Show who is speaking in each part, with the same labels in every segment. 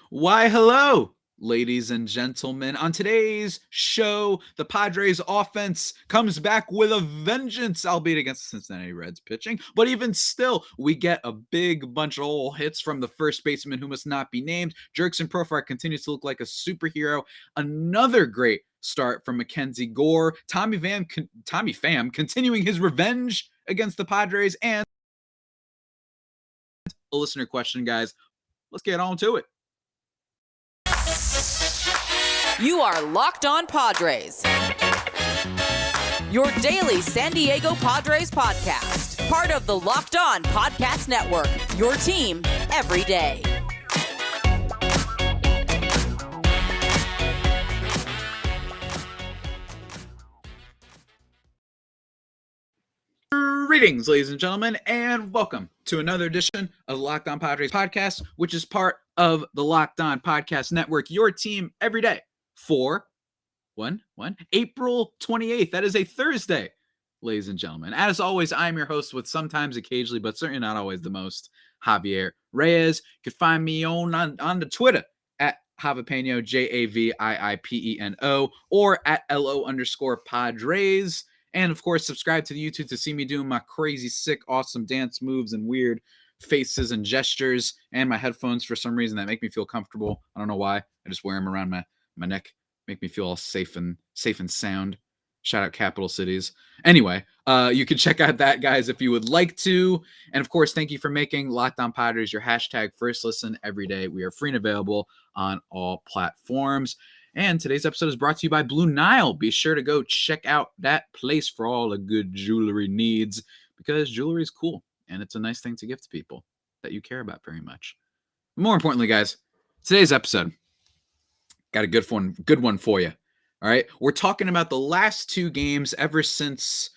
Speaker 1: Why, hello, ladies and gentlemen. On today's show, the Padres offense comes back with a vengeance, albeit against the Cincinnati Reds pitching. But even still, we get a big bunch of old hits from the first baseman who must not be named. Jurickson Profar continues to look like a superhero. Another great start from McKenzie Gore. Tommy Pham continuing his revenge against the Padres. And a listener question, guys. Let's get on to it.
Speaker 2: You are Locked On Padres, your daily San Diego Padres podcast. Part of the Locked On Podcast Network, your team every day.
Speaker 1: Greetings, ladies and gentlemen, and welcome to another edition of the Locked On Padres podcast, which is part of the Locked On Podcast Network, your team every day for April 28th. That is a Thursday, ladies and gentlemen. As always, I'm your host with sometimes, occasionally, but certainly not always the most, Javier Reyes. You can find me on the Twitter at Javipeno, JAVIIPENO, or at LO_Padres. And of course, subscribe to the YouTube to see me doing my crazy, sick, awesome dance moves and weird faces and gestures, and my headphones for some reason that make me feel comfortable. I don't know why. I just wear them around my neck, make me feel all safe and sound. Shout out capital cities. Anyway, you can check out that, guys, if you would like to. And of course, thank you for making Locked On Padres your hashtag first listen every day. We are free and available on all platforms. And today's episode is brought to you by Blue Nile. Be sure to go check out that place for all the good jewelry needs, because jewelry is cool and it's a nice thing to give to people that you care about very much. More importantly, guys, today's episode got a good one for you. All right, we're talking about the last two games ever since,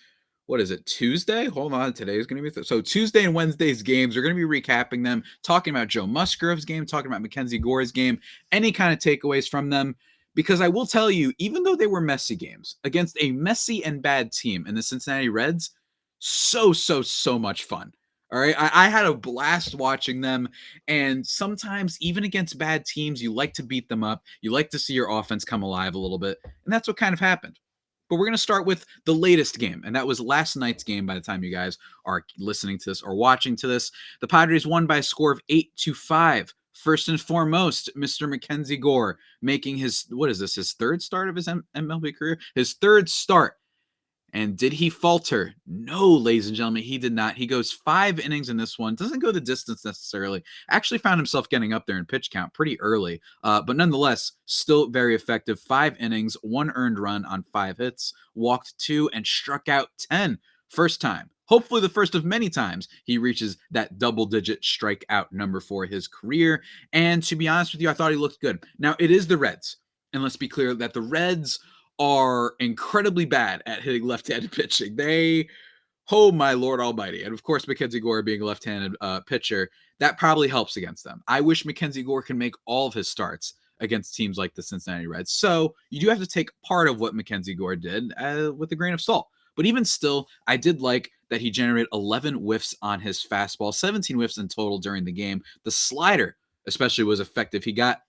Speaker 1: what is it, Tuesday? Hold on, today is going to be so Tuesday and Wednesday's games. We're going to be recapping them, talking about Joe Musgrove's game, talking about McKenzie Gore's game, any kind of takeaways from them. Because I will tell you, even though they were messy games against a messy and bad team in the Cincinnati Reds, so much fun. All right. I had a blast watching them. And sometimes, even against bad teams, you like to beat them up. You like to see your offense come alive a little bit. And that's what kind of happened. But we're going to start with the latest game. And that was last night's game by the time you guys are listening to this or watching to this. The Padres won by a score of 8-5. First and foremost, Mr. McKenzie Gore making his third start of his MLB career? His third start. And did he falter? No, ladies and gentlemen, he did not. He goes 5 innings in this one. Doesn't go the distance necessarily. Actually found himself getting up there in pitch count pretty early. But nonetheless, still very effective. 5 innings, 1 earned run on 5 hits, walked 2, and struck out 10. First time. Hopefully the first of many times he reaches that double-digit strikeout number for his career. And to be honest with you, I thought he looked good. Now, it is the Reds. And let's be clear that the Reds are incredibly bad at hitting left-handed pitching. Oh my Lord Almighty. And of course, McKenzie Gore being a left-handed pitcher, that probably helps against them. I wish McKenzie Gore can make all of his starts against teams like the Cincinnati Reds. So you do have to take part of what McKenzie Gore did with a grain of salt. But even still, I did like that he generated 11 whiffs on his fastball, 17 whiffs in total during the game. The slider especially was effective. He got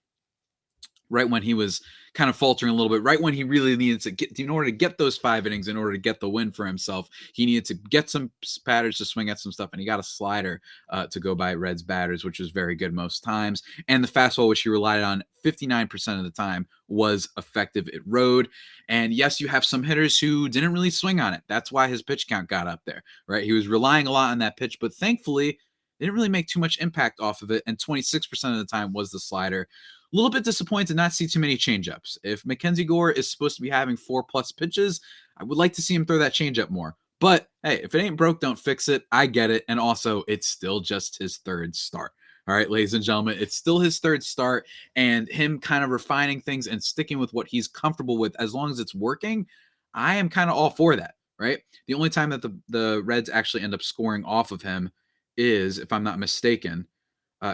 Speaker 1: right when he was kind of faltering a little bit, right when he really needed to get, in order to get those 5 innings, in order to get the win for himself, he needed to get some batters to swing at some stuff, and he got a slider to go by Reds batters, which was very good most times. And the fastball, which he relied on 59% of the time, was effective. It rode. And yes, you have some hitters who didn't really swing on it. That's why his pitch count got up there, right? He was relying a lot on that pitch, but thankfully, they didn't really make too much impact off of it, and 26% of the time was the slider. A little bit disappointed to not see too many changeups. If McKenzie Gore is supposed to be having 4+ pitches, I would like to see him throw that changeup more. But hey, if it ain't broke, don't fix it. I get it. And also, it's still just his third start. All right, ladies and gentlemen, it's still his third start, and him kind of refining things and sticking with what he's comfortable with, as long as it's working, I am kind of all for that, right? The only time that the Reds actually end up scoring off of him is, if I'm not mistaken,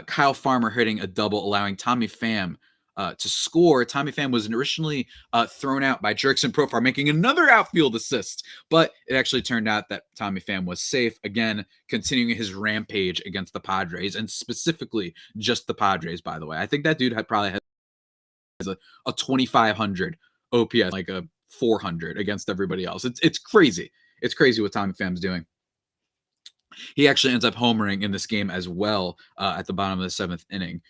Speaker 1: Kyle Farmer hitting a double, allowing Tommy Pham to score. Tommy Pham was originally thrown out by Jurickson Profar, making another outfield assist, but it actually turned out that Tommy Pham was safe, again, continuing his rampage against the Padres, and specifically just the Padres, by the way. I think that dude probably had a 2,500 OPS, like a 400 against everybody else. It's crazy. It's crazy what Tommy Pham's doing. He actually ends up homering in this game as well at the bottom of the 7th inning.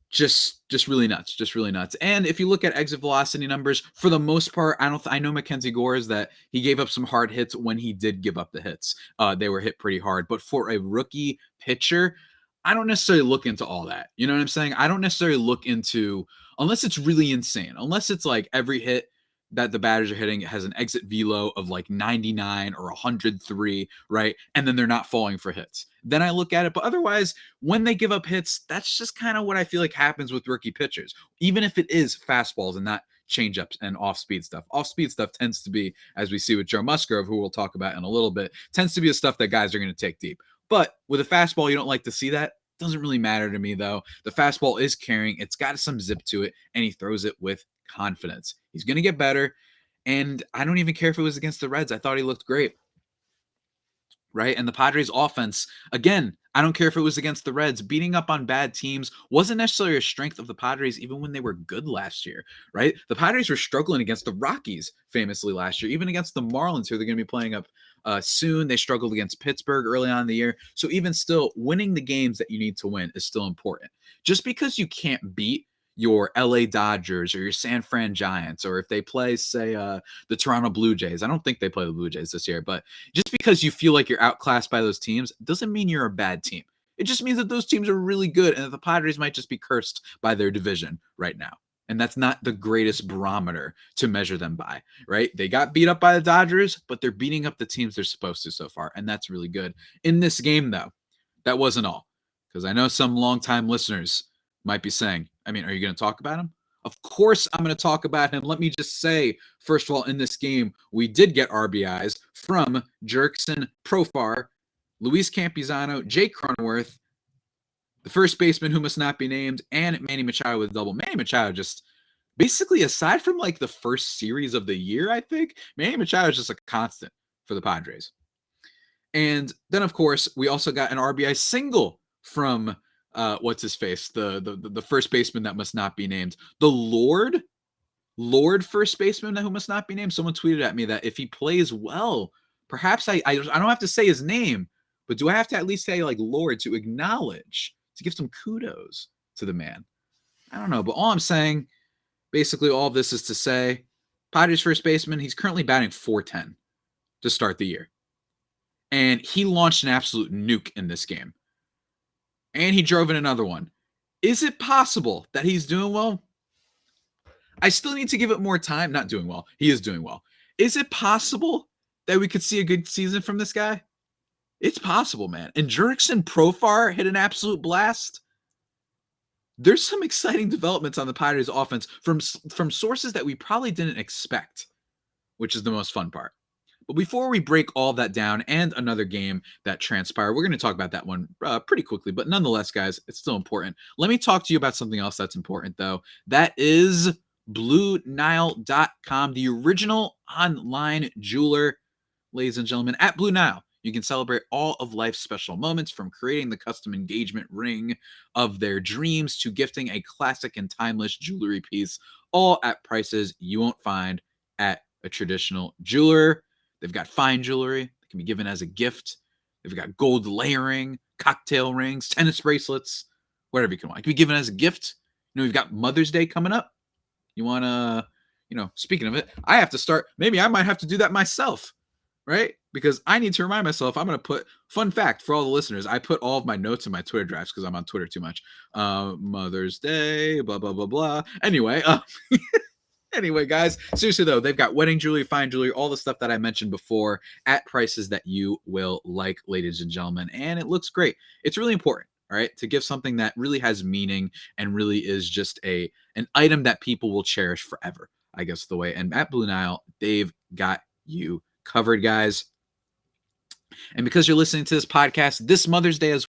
Speaker 1: Just really nuts, just really nuts. And if you look at exit velocity numbers, for the most part, I know McKenzie Gore is that he gave up some hard hits when he did give up the hits. They were hit pretty hard. But for a rookie pitcher, I don't necessarily look into all that. You know what I'm saying? I don't necessarily look into, unless it's really insane, unless it's like every hit that the batters are hitting has an exit velo of like 99 or 103, right? And then they're not falling for hits. Then I look at it. But otherwise, when they give up hits, that's just kind of what I feel like happens with rookie pitchers. Even if it is fastballs and not changeups and off-speed stuff. Off-speed stuff tends to be, as we see with Joe Musgrove, who we'll talk about in a little bit, tends to be the stuff that guys are going to take deep. But with a fastball, you don't like to see that. Doesn't really matter to me, though. The fastball is carrying. It's got some zip to it, and he throws it with confidence. He's going to get better, and I don't even care if it was against the Reds. I thought he looked great, right? And the Padres offense, again, I don't care if it was against the Reds. Beating up on bad teams wasn't necessarily a strength of the Padres even when they were good last year, right? The Padres were struggling against the Rockies famously last year, even against the Marlins, who they're going to be playing up soon. They struggled against Pittsburgh early on in the year. So even still, winning the games that you need to win is still important. Just because you can't beat your LA Dodgers or your San Fran Giants, or if they play, say, the Toronto Blue Jays. I don't think they play the Blue Jays this year, but just because you feel like you're outclassed by those teams doesn't mean you're a bad team. It just means that those teams are really good and that the Padres might just be cursed by their division right now. And that's not the greatest barometer to measure them by, right? They got beat up by the Dodgers, but they're beating up the teams they're supposed to so far, and that's really good. In this game, though, that wasn't all, because I know some longtime listeners might be saying, I mean, are you going to talk about him? Of course I'm going to talk about him. Let me just say, first of all, in this game, we did get RBIs from Jurickson Profar, Luis Campisano, Jake Cronenworth, the first baseman who must not be named, and Manny Machado with a double. Manny Machado just basically, aside from like the first series of the year, I think, Manny Machado is just a constant for the Padres. And then, of course, we also got an RBI single from what's his face, the first baseman that must not be named, the Lord first baseman who must not be named. Someone tweeted at me that if he plays well, perhaps I don't have to say his name, but do I have to at least say like Lord to acknowledge, to give some kudos to the man? I don't know, but all I'm saying, basically all of this is to say, Padres first baseman, he's currently batting .410 to start the year. And he launched an absolute nuke in this game. And he drove in another one. Is it possible that he's doing well? I still need to give it more time. Not doing well. He is doing well. Is it possible that we could see a good season from this guy? It's possible, man. And Jurickson Profar hit an absolute blast. There's some exciting developments on the Padres offense from sources that we probably didn't expect, which is the most fun part. But before we break all that down and another game that transpired, we're going to talk about that one pretty quickly. But nonetheless, guys, it's still important. Let me talk to you about something else that's important, though. That is BlueNile.com, the original online jeweler, ladies and gentlemen. At Blue Nile, you can celebrate all of life's special moments, from creating the custom engagement ring of their dreams to gifting a classic and timeless jewelry piece, all at prices you won't find at a traditional jeweler. They've got fine jewelry that can be given as a gift. They've got gold layering, cocktail rings, tennis bracelets, whatever you can want. It can be given as a gift. You know, we've got Mother's Day coming up. You want to, speaking of it, I have to start. Maybe I might have to do that myself, right? Because I need to remind myself, I'm going to put, fun fact for all the listeners, I put all of my notes in my Twitter drafts because I'm on Twitter too much. Mother's Day, blah, blah, blah, blah. Anyway, guys, seriously, though, they've got wedding jewelry, fine jewelry, all the stuff that I mentioned before at prices that you will like, ladies and gentlemen. And it looks great. It's really important, all right, to give something that really has meaning and really is just an item that people will cherish forever, I guess the way. And at Blue Nile, they've got you covered, guys. And because you're listening to this podcast this Mother's Day as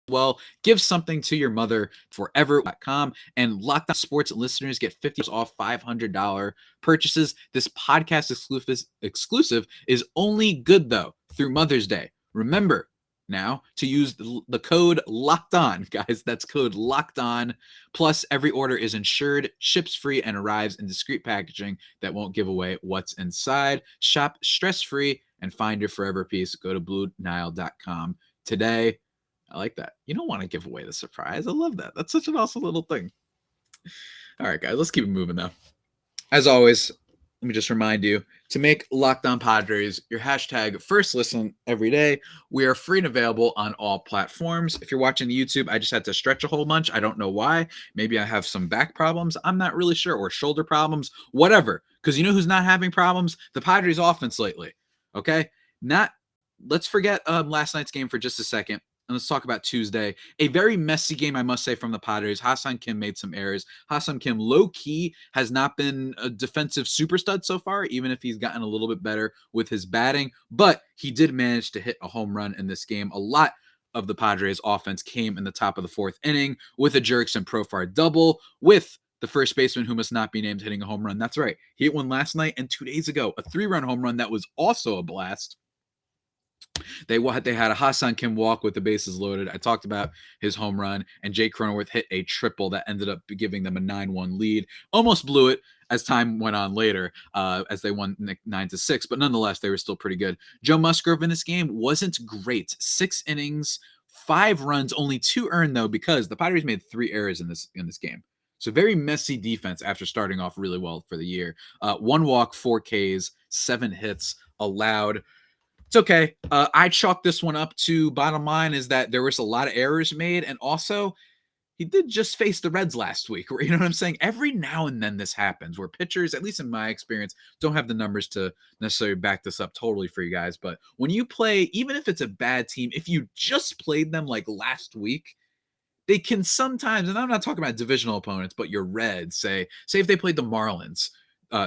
Speaker 1: well. Give something to your mother forever.com, and Locked On Sports listeners get $50 off $500 purchases. This podcast exclusive is only good though through Mother's Day. Remember now to use the code Locked On, guys. That's code Locked On. Plus, every order is insured, ships free, and arrives in discreet packaging that won't give away what's inside. Shop stress-free and find your forever peace. Go to BlueNile.com today. I like that. You don't want to give away the surprise. I love that. That's such an awesome little thing. All right, guys, let's keep it moving though. As always, let me just remind you to make Locked On Padres your hashtag first listen every day. We are free and available on all platforms. If you're watching YouTube, I just had to stretch a whole bunch. I don't know why. Maybe I have some back problems. I'm not really sure. Or shoulder problems, whatever. Because you know who's not having problems? The Padres offense lately. Okay? Let's forget last night's game for just a second. And let's talk about Tuesday. A very messy game, I must say, from the Padres. Ha-Seong Kim made some errors. Ha-Seong Kim, low-key, has not been a defensive super stud so far, even if he's gotten a little bit better with his batting. But he did manage to hit a home run in this game. A lot of the Padres offense came in the top of the fourth inning with a Jurickson Profar double, with the first baseman who must not be named hitting a home run. That's right. He hit one last night and 2 days ago, a 3-run home run that was also a blast. They had a Ha-Seong Kim walk with the bases loaded. I talked about his home run, and Jake Cronenworth hit a triple that ended up giving them a 9-1 lead. Almost blew it as time went on later, as they won 9-6, but nonetheless, they were still pretty good. Joe Musgrove in this game wasn't great. 6 innings, 5 runs, only 2 earned though, because the Padres made 3 errors in this game. So very messy defense after starting off really well for the year. 1 walk, 4 Ks, 7 hits allowed. It's okay. I chalk this one up to, bottom line is that there was a lot of errors made, and also he did just face the Reds last week. You know what I'm saying? Every now and then this happens where pitchers, at least in my experience, don't have the numbers to necessarily back this up totally for you guys. But when you play, even if it's a bad team, if you just played them like last week, they can sometimes, and I'm not talking about divisional opponents, but your Reds, say if they played the Marlins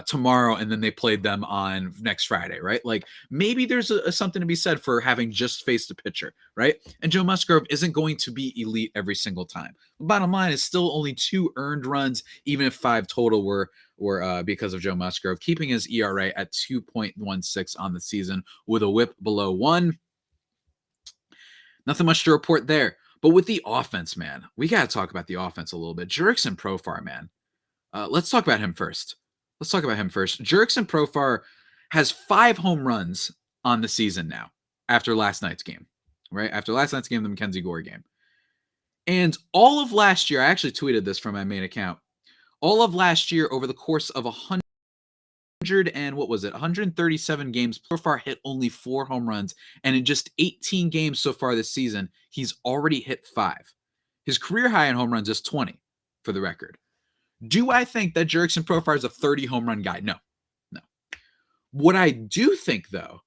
Speaker 1: tomorrow and then they played them on next Friday, right? Like maybe there's something to be said for having just faced a pitcher, right? And Joe Musgrove isn't going to be elite every single time. The bottom line is still only 2 earned runs, even if 5 total were because of Joe Musgrove, keeping his ERA at 2.16 on the season with a whip below 1. Nothing much to report there. But with the offense, man, we got to talk about the offense a little bit. Jurickson Profar, man. Let's talk about him first. Jurickson Profar has 5 home runs on the season now after last night's game, right? After last night's game, the McKenzie Gore game. And all of last year, I actually tweeted this from my main account. All of last year, over the course of 137 games, Profar hit only 4 home runs. And in just 18 games so far this season, he's already hit 5. His career high in home runs is 20, for the record. Do I think that Jurickson Profar is a 30 home run guy? No. What I do think, though,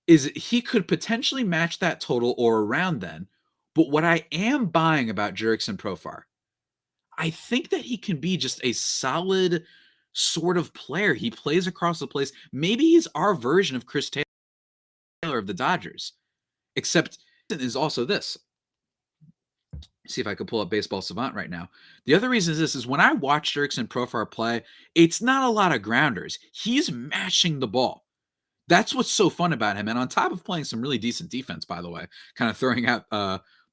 Speaker 1: is he could potentially match that total or around then. But what I am buying about Jurickson Profar, I think that he can be just a solid sort of player. He plays across the place. Maybe he's our version of Chris Taylor of the Dodgers, except is also this. See if I could pull up Baseball Savant right now. The other reason is this is when I watch Jurickson Profar play, it's not a lot of grounders. He's mashing the ball. That's what's so fun about him. And on top of playing some really decent defense, by the way, kind of throwing out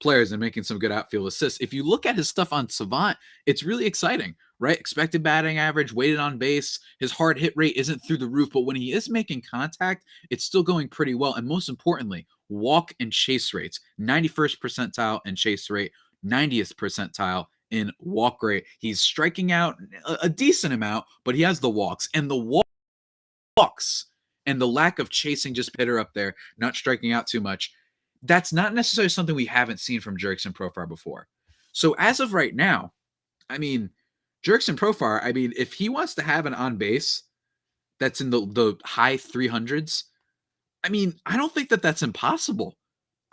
Speaker 1: players and making some good outfield assists. If you look at his stuff on Savant, it's really exciting, right? Expected batting average, weighted on base. His hard hit rate isn't through the roof, but when he is making contact, it's still going pretty well. And most importantly, walk and chase rates, 91st percentile and chase rate, 90th percentile in walk rate. He's striking out a decent amount, but he has the walks, and the walks and the lack of chasing just put her up there, not striking out too much. That's not necessarily something we haven't seen from Jurickson Profar before. So as of right now, I mean, Jurickson Profar, I mean, if he wants to have an on base that's in the high 300s, I mean, I don't think that that's impossible.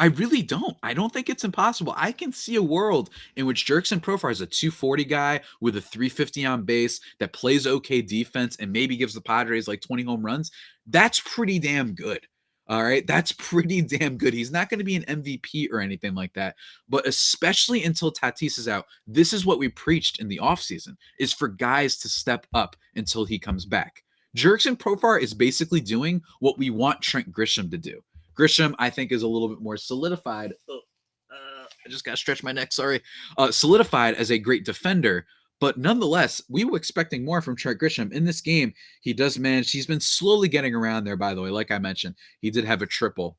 Speaker 1: I really don't. I don't think it's impossible. I can see a world in which Jurickson Profar is a 240 guy with a 350 on base that plays okay defense and maybe gives the Padres like 20 home runs. That's pretty damn good. All right. That's pretty damn good. He's not going to be an MVP or anything like that. But especially until Tatis is out, this is what we preached in the offseason is for guys to step up until he comes back. Jurickson Profar is basically doing what we want Trent Grisham to do. Grisham, I think, is a little bit more solidified. I just got to stretch my neck. Sorry. Solidified as a great defender. But nonetheless, we were expecting more from Trent Grisham. In this game, he does manage. He's been slowly getting around there, by the way. Like I mentioned, he did have a triple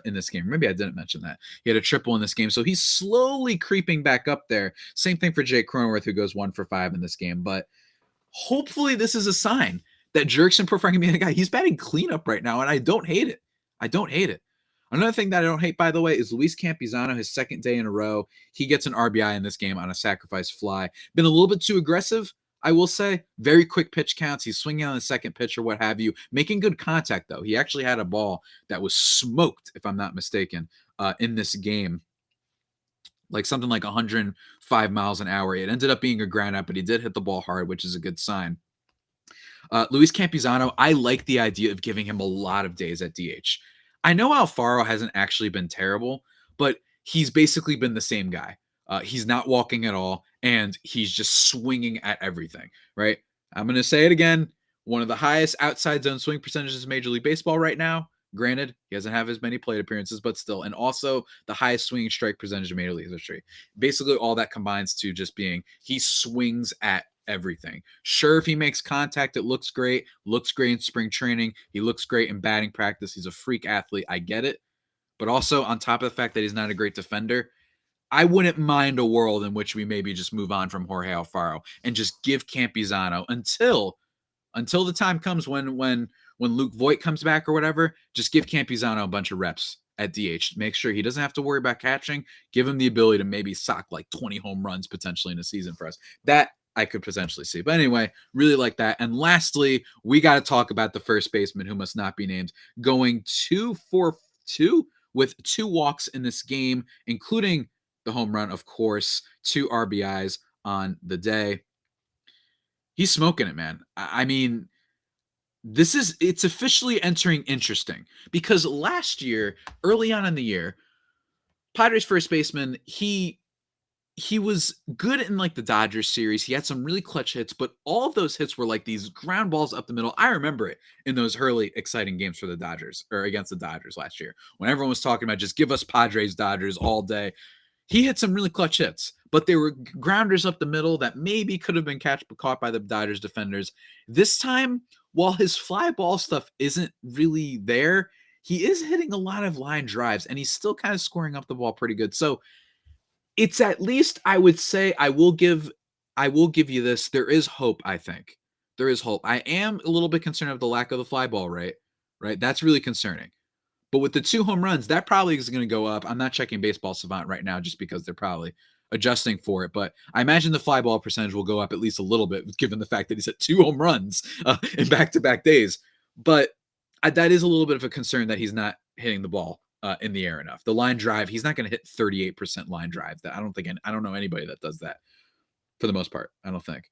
Speaker 1: in this game. Maybe I didn't mention that. He had a triple in this game. So he's slowly creeping back up there. Same thing for Jake Cronenworth, who goes 1 for 5 in this game. But hopefully this is a sign that Jurickson Profar can be the guy. He's batting cleanup right now, and I don't hate it. I don't hate it. Another thing that I don't hate, by the way, is Luis Campisano, his second day in a row. He gets an RBI in this game on a sacrifice fly. Been a little bit too aggressive, I will say. Very quick pitch counts. He's swinging on the second pitch or what have you. Making good contact, though. He actually had a ball that was smoked, if I'm not mistaken, in this game. Like something like 105 miles an hour. It ended up being a ground out, but he did hit the ball hard, which is a good sign. Luis Campisano, I like the idea of giving him a lot of days at DH. I know Alfaro hasn't actually been terrible, but he's basically been the same guy. He's not walking at all, and he's just swinging at everything, right? I'm going to say it again. One of the highest outside zone swing percentages in Major League Baseball right now. Granted, he doesn't have as many plate appearances, but still. And also the highest swinging strike percentage in Major League history. Basically, all that combines to just being he swings at everything. Sure, if he makes contact, it looks great in spring training. He looks great in batting practice. He's a freak athlete. I get it. But also, on top of the fact that he's not a great defender, I wouldn't mind a world in which we maybe just move on from Jorge Alfaro and just give Campisano until the time comes when Luke Voit comes back or whatever, just give Campisano a bunch of reps at DH. Make sure he doesn't have to worry about catching. Give him the ability to maybe sock like 20 home runs potentially in a season for us. That I could potentially see. But anyway, really like that. And lastly, we got to talk about the first baseman who must not be named, going 2 for 2 with 2 walks in this game, including the home run, of course, 2 RBIs on the day. He's smoking it, man. I mean, it's officially entering interesting because last year, early on in the year, Padres first baseman, he was good in like the Dodgers series. He had some really clutch hits, but all of those hits were like these ground balls up the middle. I remember it in those early exciting games for the Dodgers or against the Dodgers last year when everyone was talking about just give us Padres Dodgers all day. He hit some really clutch hits, but they were grounders up the middle that maybe could have been caught by the Dodgers defenders. This time, while his fly ball stuff isn't really there, he is hitting a lot of line drives and he's still kind of scoring up the ball pretty good. So it's at least, I would say, I will give you this. There is hope, I think. There is hope. I am a little bit concerned of the lack of the fly ball rate, right? That's really concerning. But with the 2 home runs, that probably is going to go up. I'm not checking Baseball Savant right now just because they're probably adjusting for it. But I imagine the fly ball percentage will go up at least a little bit, given the fact that he's at 2 home runs in back-to-back days. But that is a little bit of a concern that he's not hitting the ball in the air enough. The line drive, he's not going to hit 38% line drive. I don't know anybody that does that for the most part. I don't think.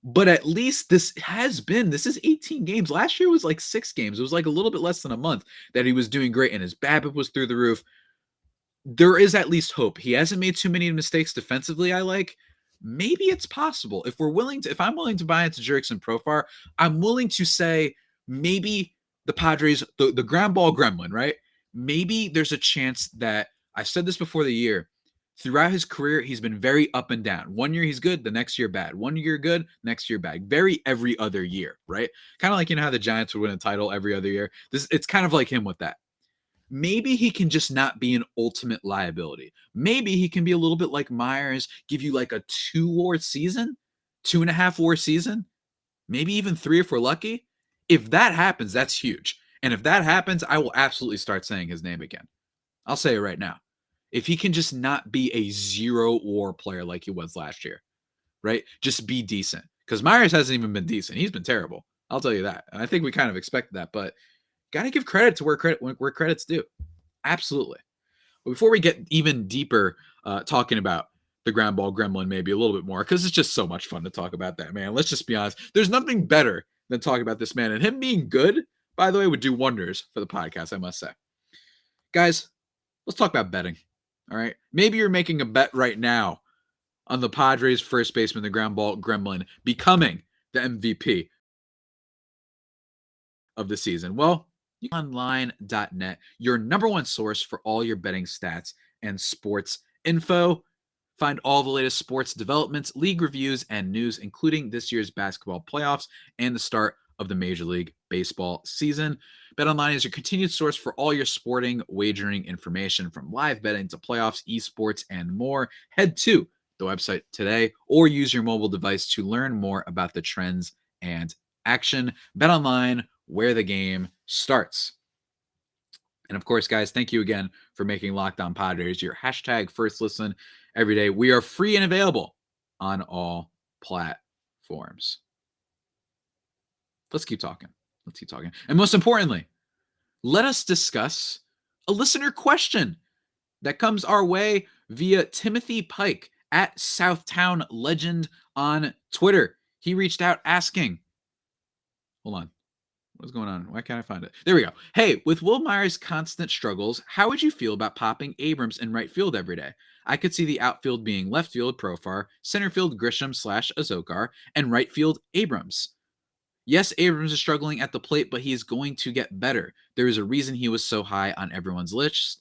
Speaker 1: But at least this is 18 games. Last year was like 6 games. It was like a little bit less than a month that he was doing great and his BABIP was through the roof. There is at least hope. He hasn't made too many mistakes defensively, I like. Maybe it's possible. If I'm willing to buy into Jurickson Profar, I'm willing to say maybe the Padres, the ground ball gremlin, right? Maybe there's a chance that, I said this before the year, throughout his career, he's been very up and down. One year he's good, the next year bad. One year good, next year bad. Very every other year, right? Kind of like, how the Giants would win a title every other year. It's kind of like him with that. Maybe he can just not be an ultimate liability. Maybe he can be a little bit like Myers, give you like a 2-WAR season, 2.5 WAR season, maybe even 3 if we're lucky. If that happens, that's huge. And if that happens, I will absolutely start saying his name again. I'll say it right now. If he can just not be a 0-WAR player like he was last year, right? Just be decent. Because Myers hasn't even been decent. He's been terrible. I'll tell you that. And I think we kind of expected that. But got to give credit to where credit's due. Absolutely. But before we get even deeper talking about the ground ball gremlin maybe a little bit more, because it's just so much fun to talk about that, man. Let's just be honest. There's nothing better than talking about this man. And him being good, by the way, would do wonders for the podcast, I must say. Guys, let's talk about betting. All right. Maybe you're making a bet right now on the Padres first baseman, the ground ball gremlin, becoming the MVP of the season. Well, online.net, your number one source for all your betting stats and sports info. Find all the latest sports developments, league reviews, and news, including this year's basketball playoffs and the start of the Major League Baseball season. BetOnline is your continued source for all your sporting wagering information, from live betting to playoffs, esports, and more. Head to the website today or use your mobile device to learn more about the trends and action. BetOnline, where the game starts. And of course, guys, thank you again for making Locked On Padres your hashtag first listen every day. We are free and available on all platforms. Let's keep talking. And most importantly, let us discuss a listener question that comes our way via Timothy Pike at Southtown Legend on Twitter. He reached out asking, hold on. What's going on? Why can't I find it? There we go. Hey, with Wil Myers' constant struggles, how would you feel about popping Abrams in right field every day? I could see the outfield being left field Profar, center field Grisham/Azokar, and right field Abrams. Yes, Abrams is struggling at the plate, but he is going to get better. There is a reason he was so high on everyone's list.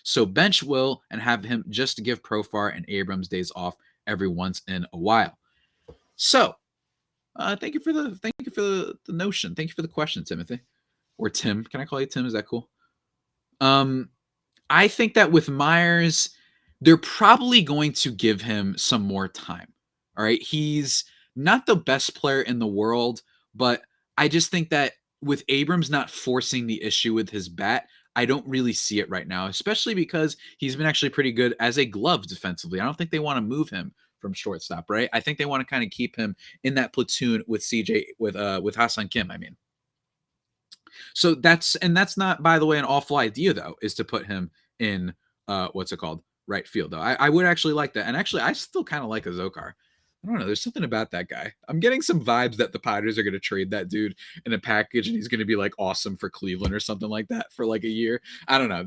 Speaker 1: So bench Wil and have him just give Profar and Abrams days off every once in a while. So, thank you for the notion. Thank you for the question, Timothy, or Tim. Can I call you Tim? Is that cool? I think that with Myers, they're probably going to give him some more time. All right, he's not the best player in the world, but I just think that with Abrams not forcing the issue with his bat, I don't really see it right now, especially because he's been actually pretty good as a glove defensively. I don't think they want to move him from shortstop, right? I think they want to kind of keep him in that platoon with CJ, with Ha-Seong Kim, I mean. So that's not, by the way, an awful idea, though, is to put him in right field, though. I would actually like that. And actually, I still kind of like Azokar. I don't know. There's something about that guy. I'm getting some vibes that the Padres are going to trade that dude in a package and he's going to be like awesome for Cleveland or something like that for like a year. I don't know.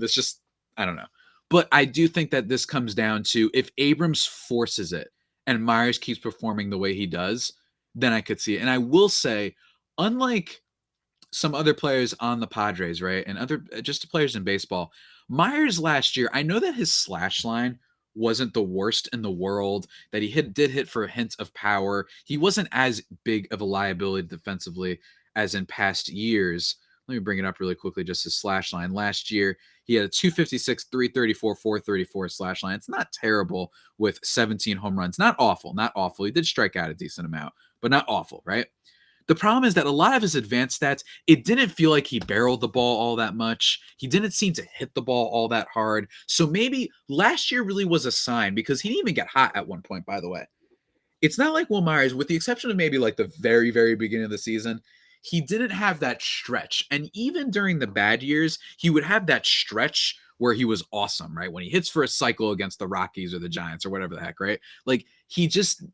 Speaker 1: I don't know. But I do think that this comes down to if Abrams forces it and Myers keeps performing the way he does, then I could see it. And I will say, unlike some other players on the Padres, right, and other just players in baseball, Myers last year, I know that his slash line wasn't the worst in the world, that he did hit for a hint of power. He wasn't as big of a liability defensively as in past years. Let me bring it up really quickly, just his slash line. Last year, he had a 256, 334, 434 slash line. It's not terrible with 17 home runs. Not awful. He did strike out a decent amount, but not awful, right? The problem is that a lot of his advanced stats, it didn't feel like he barreled the ball all that much. He didn't seem to hit the ball all that hard. So maybe last year really was a sign, because he didn't even get hot at one point, by the way. It's not like Wil Myers, with the exception of maybe like the very, very beginning of the season, he didn't have that stretch. And even during the bad years, he would have that stretch where he was awesome, right? When he hits for a cycle against the Rockies or the Giants or whatever the heck, right? Like he just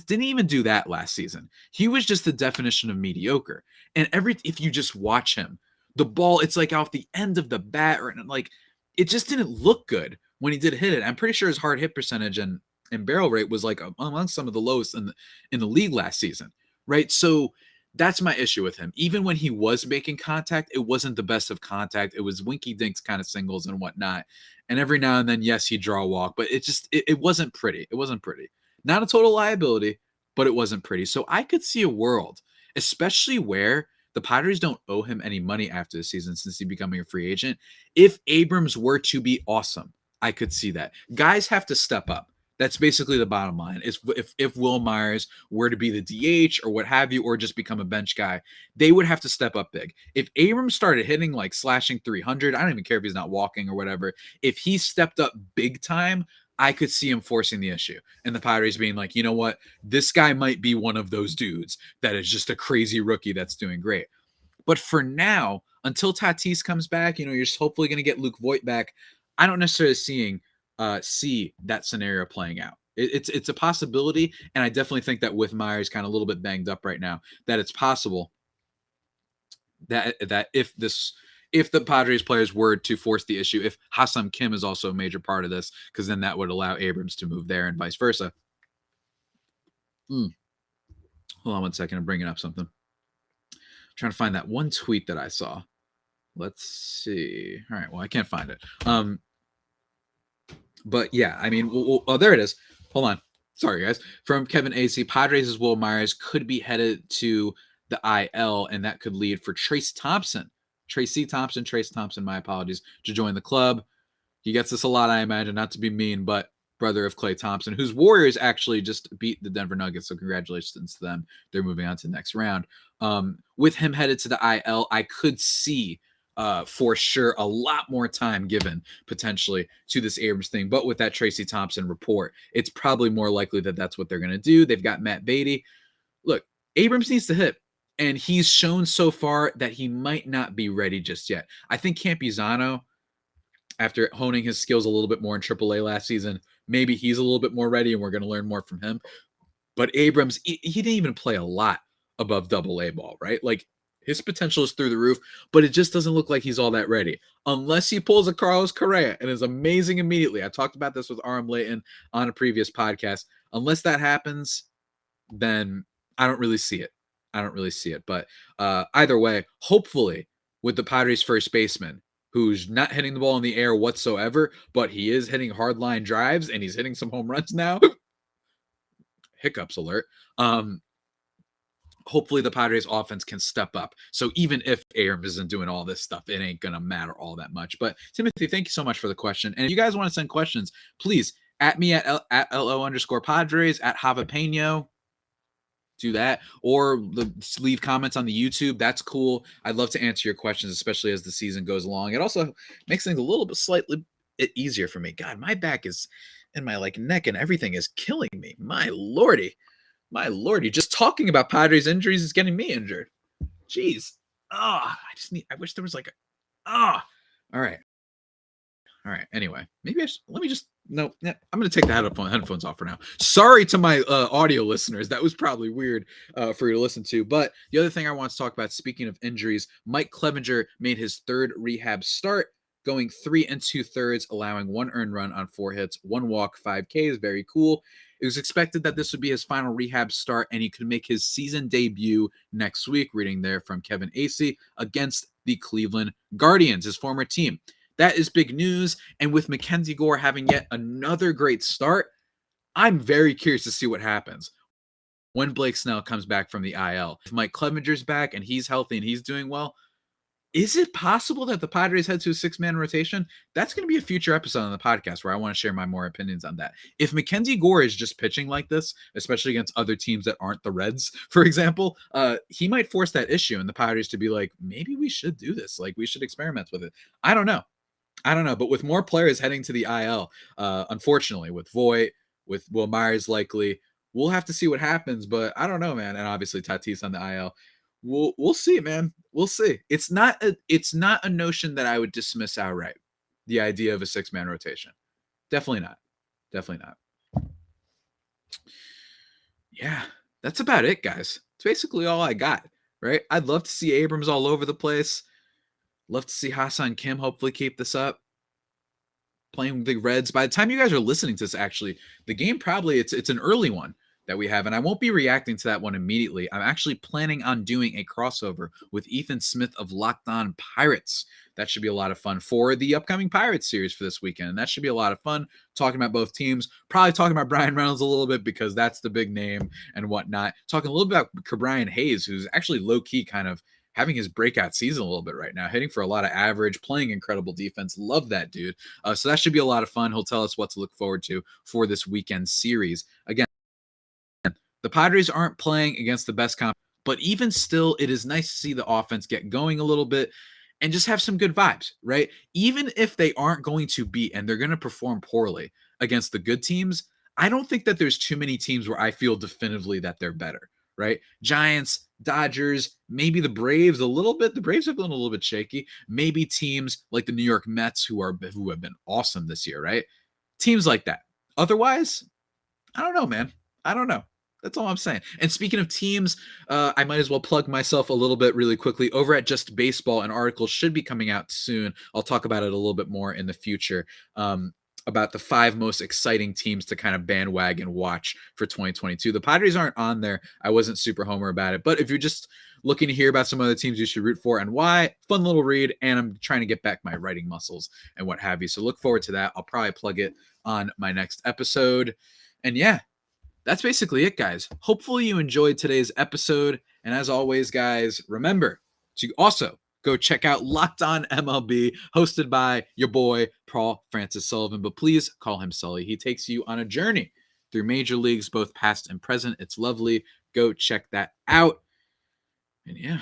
Speaker 1: didn't even do that last season. He was just the definition of mediocre. And if you just watch him, the ball, it's like off the end of the bat, or like it just didn't look good when he did hit it. I'm pretty sure his hard hit percentage and barrel rate was like among some of the lowest in the league last season, right? So that's my issue with him. Even when he was making contact, it wasn't the best of contact. It was winky dinks kind of singles and whatnot. And every now and then, yes, he'd draw a walk, but it wasn't pretty. It wasn't pretty. Not a total liability, but it wasn't pretty. So I could see a world, especially where the Padres don't owe him any money after the season since he's becoming a free agent. If Abrams were to be awesome, I could see that. Guys have to step up. That's basically the bottom line. Is if Wil Myers were to be the DH or what have you, or just become a bench guy, they would have to step up big. If Abrams started hitting like slashing 300, I don't even care if he's not walking or whatever. If he stepped up big time, I could see him forcing the issue and the Padres being like, you know what, this guy might be one of those dudes that is just a crazy rookie that's doing great. But for now, until Tatis comes back, you're hopefully going to get Luke Voit back. I don't necessarily see that scenario playing out. It's a possibility, and I definitely think that with Myers kind of a little bit banged up right now, that it's possible that if the Padres players were to force the issue, if Ha-Seong Kim is also a major part of this, because then that would allow Abrams to move there and vice versa. Hold on one second. I'm bringing up something. I'm trying to find that one tweet that I saw. Let's see. All right. Well, I can't find it. But yeah, I mean, oh, there it is. Hold on. Sorry, guys. From Kevin AC, Padres' Wil Myers could be headed to the IL, and that could lead for Trace Thompson, my apologies, to join the club. He gets this a lot, I imagine, not to be mean, but brother of Klay Thompson, whose Warriors actually just beat the Denver Nuggets, so congratulations to them. They're moving on to the next round. With him headed to the IL, I could see for sure a lot more time given potentially to this Abrams thing. But with that Tracy Thompson report, it's probably more likely that that's what they're going to do. They've got Matt Beatty. Look, Abrams needs to hit. And he's shown so far that he might not be ready just yet. I think Campisano, after honing his skills a little bit more in AAA last season, maybe he's a little bit more ready and we're going to learn more from him. But Abrams, he didn't even play a lot above AA ball, right? Like, his potential is through the roof, but it just doesn't look like he's all that ready. Unless he pulls a Carlos Correa and is amazing immediately. I talked about this with Aram Layton on a previous podcast. Unless that happens, then I don't really see it. But either way, hopefully with the Padres first baseman, who's not hitting the ball in the air whatsoever, but he is hitting hard line drives and he's hitting some home runs now. Hiccups alert. Hopefully the Padres offense can step up. So even if Abrams isn't doing all this stuff, it ain't going to matter all that much. But Timothy, thank you so much for the question. And if you guys want to send questions, please at me at LO_Padres, at Javapeno. Do that, or leave comments on the YouTube. That's cool. I'd love to answer your questions, especially as the season goes along. It also makes things a little bit slightly easier for me. God, my back is and my neck and everything is killing me. My lordy. Just talking about Padres injuries is getting me injured. Jeez. I wish there was all right. Anyway, maybe I'm going to take the headphones off for now. Sorry to my audio listeners. That was probably weird for you to listen to. But the other thing I want to talk about, speaking of injuries, Mike Clevenger made his third rehab start, going 3 2/3, allowing 1 earned run on 4 hits, 1 walk, 5 Ks. Very cool. It was expected that this would be his final rehab start, and he could make his season debut next week, reading there from Kevin Acey, against the Cleveland Guardians, his former team. That is big news. And with McKenzie Gore having yet another great start, I'm very curious to see what happens when Blake Snell comes back from the IL. If Mike Clevenger's back and he's healthy and he's doing well, is it possible that the Padres head to a 6-man rotation? That's going to be a future episode on the podcast where I want to share my more opinions on that. If McKenzie Gore is just pitching like this, especially against other teams that aren't the Reds, for example, he might force that issue and the Padres to be like, maybe we should do this. We should experiment with it. I don't know. But with more players heading to the IL, unfortunately, with Voit, with Wil Myers likely, we'll have to see what happens. But I don't know, man. And obviously Tatis on the IL. We'll see, man. We'll see. It's not a notion that I would dismiss outright. The idea of a 6-man rotation. Definitely not. Yeah, that's about it, guys. It's basically all I got, right? I'd love to see Abrams all over the place. Love to see Ha-Seong Kim hopefully keep this up. Playing with the Reds. By the time you guys are listening to this, actually, the game probably, it's an early one that we have, and I won't be reacting to that one immediately. I'm actually planning on doing a crossover with Ethan Smith of Locked On Pirates. That should be a lot of fun for the upcoming Pirates series for this weekend, and that should be a lot of fun talking about both teams. Probably talking about Brian Reynolds a little bit because that's the big name and whatnot. Talking a little bit about Brian Hayes, who's actually low-key kind of having his breakout season a little bit right now, hitting for a lot of average, playing incredible defense. Love that dude. So that should be a lot of fun. He'll tell us what to look forward to for this weekend series. Again, the Padres aren't playing against the best comp, but even still, it is nice to see the offense get going a little bit and just have some good vibes, right? Even if they aren't going to beat and they're going to perform poorly against the good teams, I don't think that there's too many teams where I feel definitively that they're better, right? Giants, Dodgers, maybe the Braves a little bit. The Braves have been a little bit shaky. Maybe teams like the New York Mets who have been awesome this year, right? Teams like that. Otherwise, I don't know, man. I don't know. That's all I'm saying. And speaking of teams, I might as well plug myself a little bit really quickly. Over at Just Baseball, an article should be coming out soon. I'll talk about it a little bit more in the future. About the 5 most exciting teams to kind of bandwagon watch for 2022. The Padres aren't on there. I wasn't super homer about it. But if you're just looking to hear about some other teams you should root for and why, fun little read. And I'm trying to get back my writing muscles and what have you. So look forward to that. I'll probably plug it on my next episode. And yeah, that's basically it, guys. Hopefully you enjoyed today's episode. And as always, guys, remember to also go check out Locked On MLB, hosted by your boy, Paul Francis Sullivan. But please call him Sully. He takes you on a journey through major leagues, both past and present. It's lovely. Go check that out. And yeah,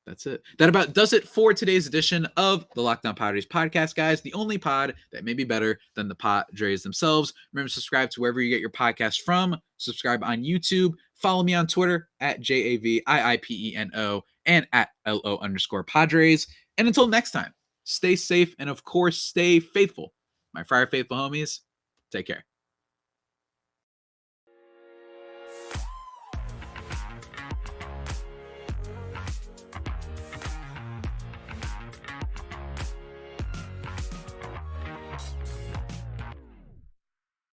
Speaker 1: that's it. That about does it for today's edition of the Locked On Padres podcast, guys. The only pod that may be better than the Padres themselves. Remember to subscribe to wherever you get your podcast from. Subscribe on YouTube. Follow me on Twitter at JAVIIPENO and at LO_Padres. And until next time, stay safe and of course, stay faithful. My Friar Faithful homies, take care.